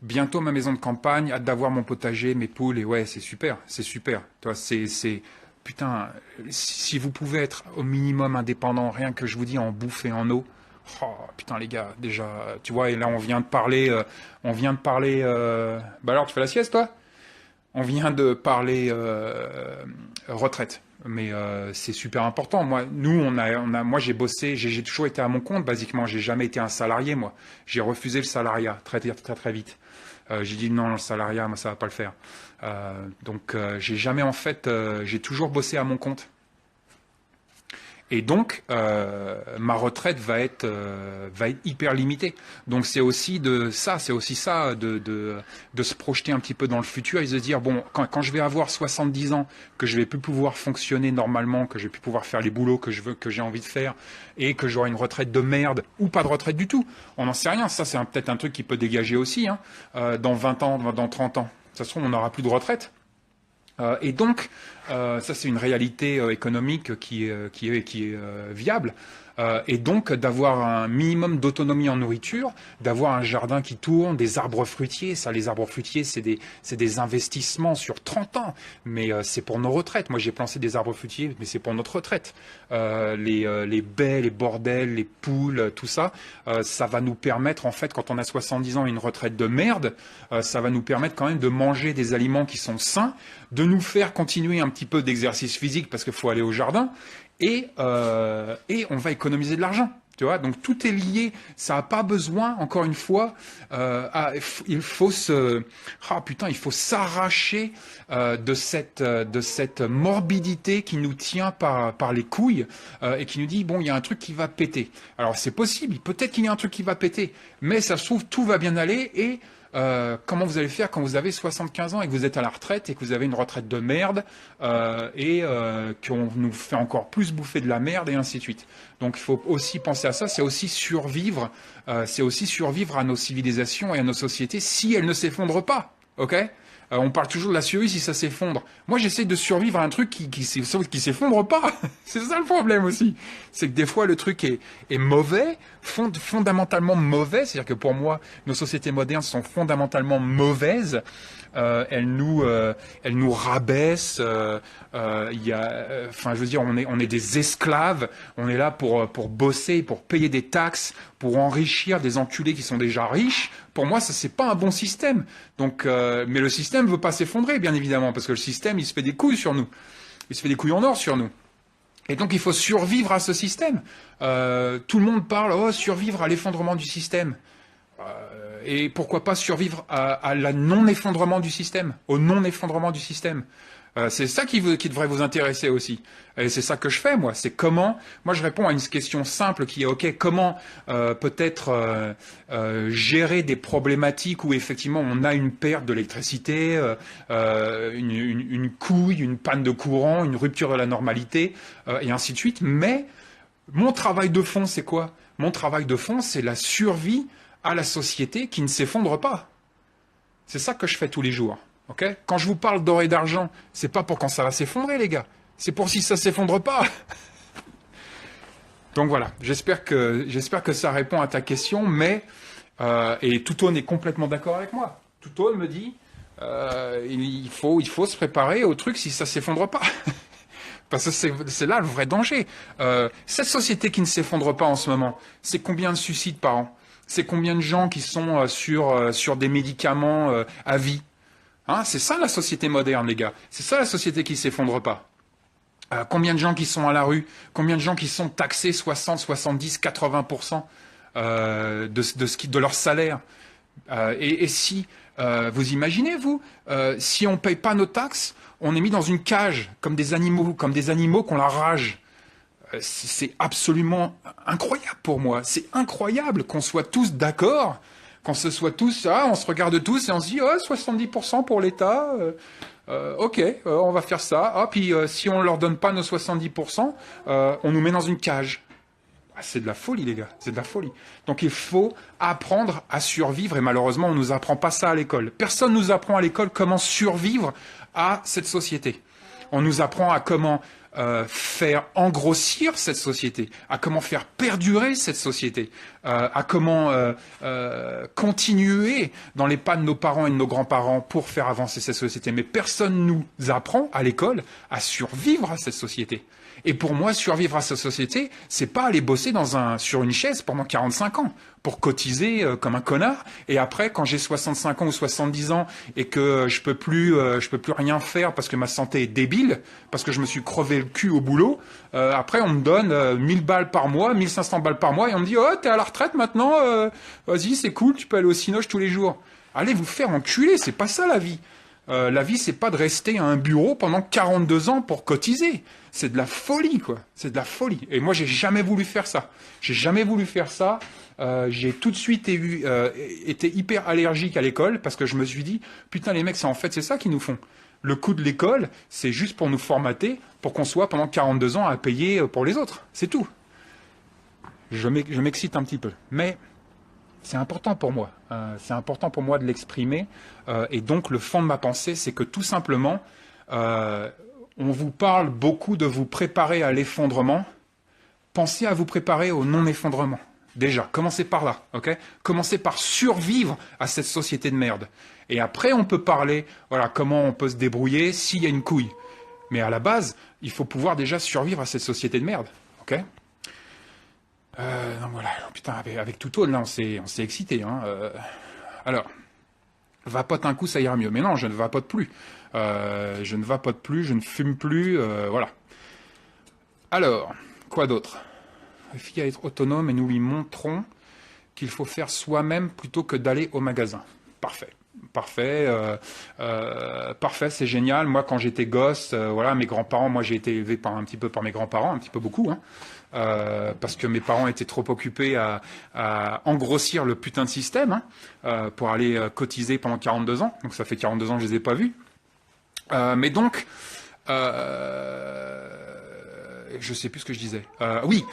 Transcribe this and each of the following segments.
bientôt ma maison de campagne, hâte d'avoir mon potager, mes poules, et ouais, c'est super, c'est super. Toi, putain, si vous pouvez être au minimum indépendant, rien que je vous dis en bouffe et en eau, oh, putain les gars, déjà, tu vois, et là bah alors tu fais la sieste toi? On vient de parler retraite, mais c'est super important. Moi j'ai bossé, j'ai toujours été à mon compte, basiquement, j'ai jamais été un salarié moi. J'ai refusé le salariat très vite. J'ai dit non, le salariat, moi ça va pas le faire. J'ai jamais en fait, j'ai toujours bossé à mon compte. Et donc, ma retraite va être hyper limitée. Donc, c'est aussi ça, de se projeter un petit peu dans le futur et de se dire, bon, quand je vais avoir 70 ans, que je vais plus pouvoir fonctionner normalement, que je vais plus pouvoir faire les boulots que je veux, que j'ai envie de faire, et que j'aurai une retraite de merde, ou pas de retraite du tout. On n'en sait rien. Ça, c'est peut-être un truc qui peut dégager aussi, hein, dans 20 ans, dans 30 ans. De toute façon, on n'aura plus de retraite. Et donc, ça c'est une réalité économique qui est viable. Et donc d'avoir un minimum d'autonomie en nourriture, d'avoir un jardin qui tourne, des arbres fruitiers. Ça, les arbres fruitiers, c'est des investissements sur 30 ans. Mais c'est pour nos retraites. Moi, j'ai planté des arbres fruitiers, mais c'est pour notre retraite. Les baies, les bordels, les poules, tout ça, ça va nous permettre, en fait, quand on a 70 ans et une retraite de merde, ça va nous permettre quand même de manger des aliments qui sont sains, de nous faire continuer un petit peu d'exercice physique parce qu'il faut aller au jardin, et on va économiser de l'argent. Tu vois, donc tout est lié. Ça n'a pas besoin, encore une fois, il faut il faut s'arracher de cette morbidité qui nous tient par les couilles et qui nous dit bon, il y a un truc qui va péter. Alors c'est possible, peut-être qu'il y a un truc qui va péter, mais ça se trouve tout va bien aller et comment vous allez faire quand vous avez 75 ans et que vous êtes à la retraite et que vous avez une retraite de merde et qu'on nous fait encore plus bouffer de la merde et ainsi de suite. Donc il faut aussi penser à ça, c'est aussi survivre à nos civilisations et à nos sociétés si elles ne s'effondrent pas, ok? On parle toujours de la survie si ça s'effondre. Moi, j'essaie de survivre à un truc qui s'effondre pas. C'est ça le problème aussi. C'est que des fois, le truc est mauvais, fondamentalement mauvais. C'est-à-dire que pour moi, nos sociétés modernes sont fondamentalement mauvaises. Elles nous rabaissent. Je veux dire, on est des esclaves. On est là pour bosser, pour payer des taxes, pour enrichir des enculés qui sont déjà riches. Pour moi, ça c'est pas un bon système. Donc, mais le système veut pas s'effondrer, bien évidemment, parce que le système, il se fait des couilles sur nous. Il se fait des couilles en or sur nous. Et donc, il faut survivre à ce système. Tout le monde parle, survivre à l'effondrement du système. Et pourquoi pas survivre à la non-effondrement du système, au non-effondrement du système. C'est ça qui devrait vous intéresser aussi. Et c'est ça que je fais, moi. C'est comment... Moi, je réponds à une question simple qui est, OK, comment peut-être gérer des problématiques où, effectivement, on a une perte d'électricité, une couille, une panne de courant, une rupture de la normalité, et ainsi de suite. Mais mon travail de fond, c'est quoi? Mon travail de fond, c'est la survie à la société qui ne s'effondre pas. C'est ça que je fais tous les jours. Okay, quand je vous parle d'or et d'argent, c'est pas pour quand ça va s'effondrer, les gars. C'est pour si ça s'effondre pas. Donc voilà, j'espère que ça répond à ta question, mais et Toutone est complètement d'accord avec moi. Toutone me dit il faut se préparer au truc si ça s'effondre pas. Parce que c'est là le vrai danger. Cette société qui ne s'effondre pas en ce moment, c'est combien de suicides par an? C'est combien de gens qui sont sur des médicaments à vie? Hein, c'est ça la société moderne, les gars. C'est ça la société qui s'effondre pas. Combien de gens qui sont à la rue? Combien de gens qui sont taxés 60, 70, 80% de leur salaire? Et si, vous imaginez, vous, si on ne paye pas nos taxes, on est mis dans une cage, comme des animaux qu'on la rage. C'est absolument incroyable pour moi. C'est incroyable qu'on soit tous d'accord, qu'on se soit tous, on se regarde tous et on se dit, 70% pour l'État, ok, on va faire ça. Puis si on leur donne pas nos 70%, on nous met dans une cage. C'est de la folie, les gars, c'est de la folie. Donc il faut apprendre à survivre et malheureusement, on nous apprend pas ça à l'école. Personne nous apprend à l'école comment survivre à cette société. On nous apprend à comment faire engrossir cette société, à comment faire perdurer cette société, à comment continuer dans les pas de nos parents et de nos grands-parents pour faire avancer cette société. Mais personne nous apprend à l'école à survivre à cette société. Et pour moi, survivre à cette société, c'est pas aller bosser sur une chaise pendant 45 ans pour cotiser comme un connard. Et après, quand j'ai 65 ans ou 70 ans et que je peux plus rien faire parce que ma santé est débile, parce que je me suis crevé le cul au boulot, après on me donne 1000 balles par mois, 1500 balles par mois et on me dit oh t'es à la retraite maintenant, vas-y c'est cool, tu peux aller au cinoche tous les jours. Allez vous faire enculer, c'est pas ça la vie. La vie, c'est pas de rester à un bureau pendant 42 ans pour cotiser. C'est de la folie, quoi. C'est de la folie. Et moi, j'ai jamais voulu faire ça. J'ai jamais voulu faire ça. J'ai tout de suite été hyper allergique à l'école parce que je me suis dit, putain, les mecs, c'est ça qu'ils nous font. Le coût de l'école, c'est juste pour nous formater, pour qu'on soit pendant 42 ans à payer pour les autres. C'est tout. Je m'excite un petit peu. Mais c'est important pour moi. C'est important pour moi de l'exprimer. Et donc, le fond de ma pensée, c'est que tout simplement, on vous parle beaucoup de vous préparer à l'effondrement. Pensez à vous préparer au non-effondrement. Déjà, commencez par là, ok ? Commencez par survivre à cette société de merde. Et après, on peut parler, voilà, comment on peut se débrouiller s'il y a une couille. Mais à la base, il faut pouvoir déjà survivre à cette société de merde, ok ? Non, voilà, putain, avec tout là, on s'est excité. Hein. Alors, vapote un coup, ça ira mieux. Mais non, je ne vapote plus. Je ne vapote plus, je ne fume plus, voilà. Alors, quoi d'autre ? La fille à être autonome et nous lui montrons qu'il faut faire soi-même plutôt que d'aller au magasin. Parfait. Parfait, c'est génial. Moi, quand j'étais gosse, voilà, mes grands-parents, moi j'ai été élevé un petit peu par mes grands-parents, un petit peu beaucoup, hein, parce que mes parents étaient trop occupés à engrossir le putain de système pour aller cotiser pendant 42 ans. Donc ça fait 42 ans que je les ai pas vus. Mais donc, je sais plus ce que je disais. Oui,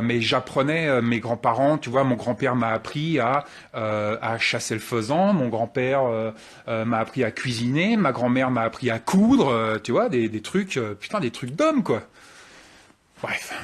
mais j'apprenais mes grands-parents. Tu vois, mon grand-père m'a appris à chasser le faisan. Mon grand-père m'a appris à cuisiner. Ma grand-mère m'a appris à coudre. Tu vois, des trucs, putain, des trucs d'homme, quoi. Bref.